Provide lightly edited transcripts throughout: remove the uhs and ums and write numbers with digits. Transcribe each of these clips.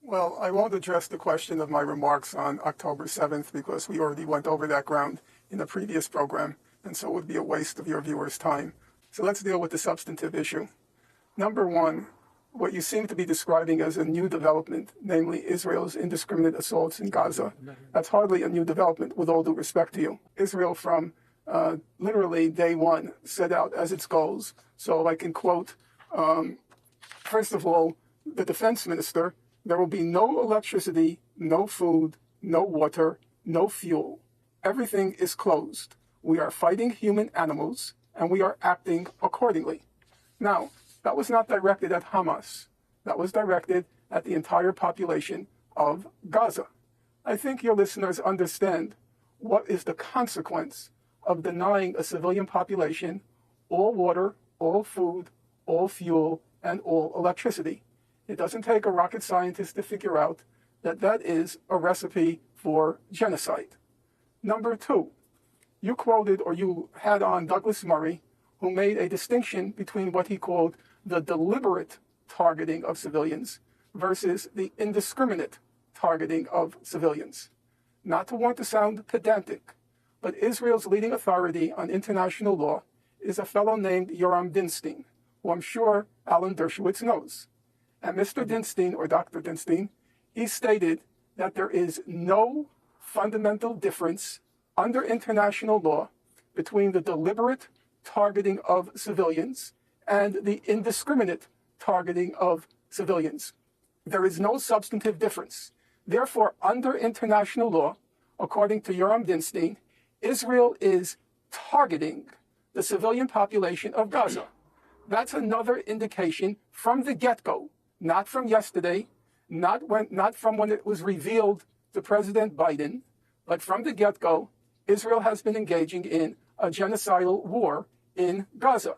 Well, I won't address the question of my remarks on October 7th because we already went over that ground in the previous program, and so it would be a waste of your viewers' time. So let's deal with the substantive issue. Number one, what you seem to be describing as a new development, namely Israel's indiscriminate assaults in Gaza, that's hardly a new development, with all due respect to you. Israel from literally day one set out as its goals. So I can quote, first of all, the defense minister: there will be no electricity, no food, no water, no fuel. Everything is closed. We are fighting human animals, and we are acting accordingly. Now, that was not directed at Hamas. That was directed at the entire population of Gaza. I think your listeners understand what is the consequence of denying a civilian population all water, all food, all fuel, and all electricity. It doesn't take a rocket scientist to figure out that that is a recipe for genocide. Number two, you quoted, or you had on, Douglas Murray, who made a distinction between what he called the deliberate targeting of civilians versus the indiscriminate targeting of civilians. Not to want to sound pedantic, but Israel's leading authority on international law is a fellow named Yoram Dinstein, who I'm sure Alan Dershowitz knows. And Mr. Dinstein, or Dr. Dinstein, he stated that there is no fundamental difference under international law between the deliberate targeting of civilians and the indiscriminate targeting of civilians. There is no substantive difference. Therefore, under international law, according to Yoram Dinstein, Israel is targeting the civilian population of Gaza. That's another indication from the get-go, not from yesterday, not from when it was revealed to President Biden, but from the get-go, Israel has been engaging in a genocidal war in Gaza.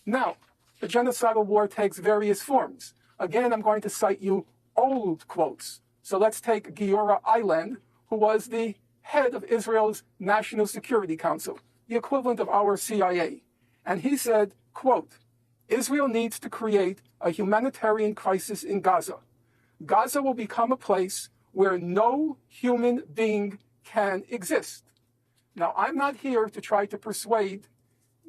Now, the genocidal war takes various forms. Again, I'm going to cite you old quotes. So let's take Giora Eiland, who was the head of Israel's National Security Council, the equivalent of our CIA. And he said, quote, Israel needs to create a humanitarian crisis in Gaza. Gaza will become a place where no human being can exist. Now, I'm not here to try to persuade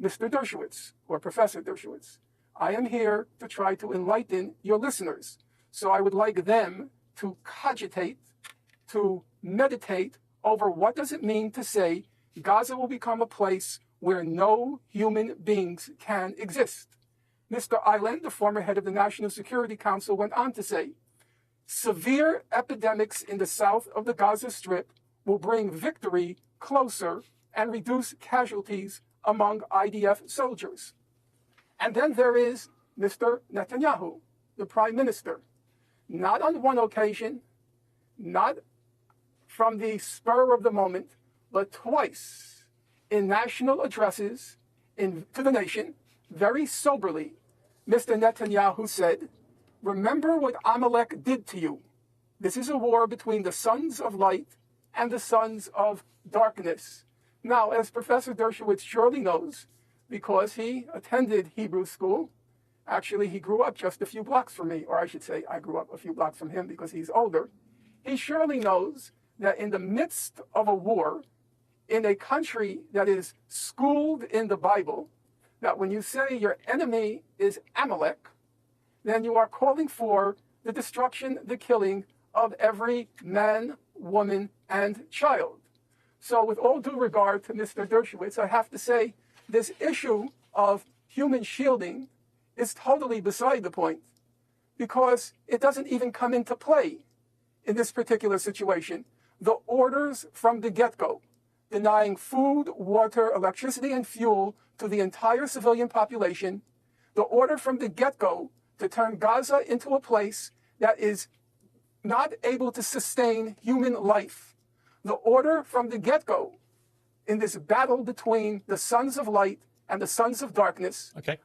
Mr. Dershowitz or Professor Dershowitz. I am here to try to enlighten your listeners. So I would like them to cogitate, to meditate over what does it mean to say Gaza will become a place where no human beings can exist. Mr. Eiland, the former head of the National Security Council, went on to say, severe epidemics in the south of the Gaza Strip will bring victory closer and reduce casualties among IDF soldiers. And then there is Mr. Netanyahu, the prime minister. Not on one occasion, not from the spur of the moment, but twice in national addresses to the nation, very soberly, Mr. Netanyahu said, remember what Amalek did to you. This is a war between the sons of light and the sons of darkness. Now, as Professor Dershowitz surely knows, because he attended Hebrew school, actually he grew up just a few blocks from me, or I should say I grew up a few blocks from him because he's older, he surely knows that in the midst of a war, in a country that is schooled in the Bible, that when you say your enemy is Amalek, then you are calling for the destruction, the killing of every man, woman, and child. So with all due regard to Mr. Dershowitz, I have to say this issue of human shielding is totally beside the point because it doesn't even come into play in this particular situation. The orders from the get-go, denying food, water, electricity, and fuel to the entire civilian population, the order from the get-go to turn Gaza into a place that is not able to sustain human life, the order from the get-go in this battle between the sons of light and the sons of darkness. Okay.